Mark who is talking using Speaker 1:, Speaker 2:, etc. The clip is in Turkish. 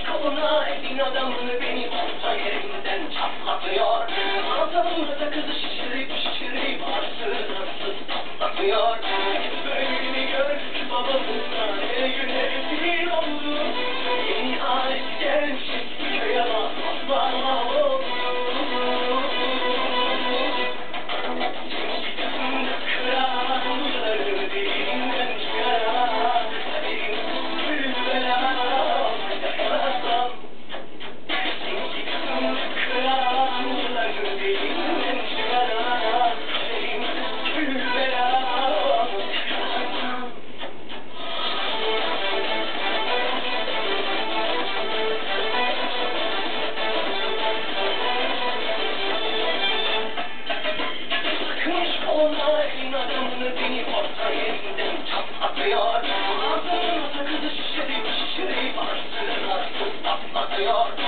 Speaker 1: koluna elin adamını beni orta yerinden çatlatıyor. Ağzımda sakızı şişirip şişirip arsız arsız patlatıyor. Böyle gör babamızdan her gün bir oldu. Yeni alet gelmiş eski köye basma oldu. Elin adamını beni orta yerinden çatlatıyor. Ağzına sakızı şişirip şişirip arsız arsız patlatıyor.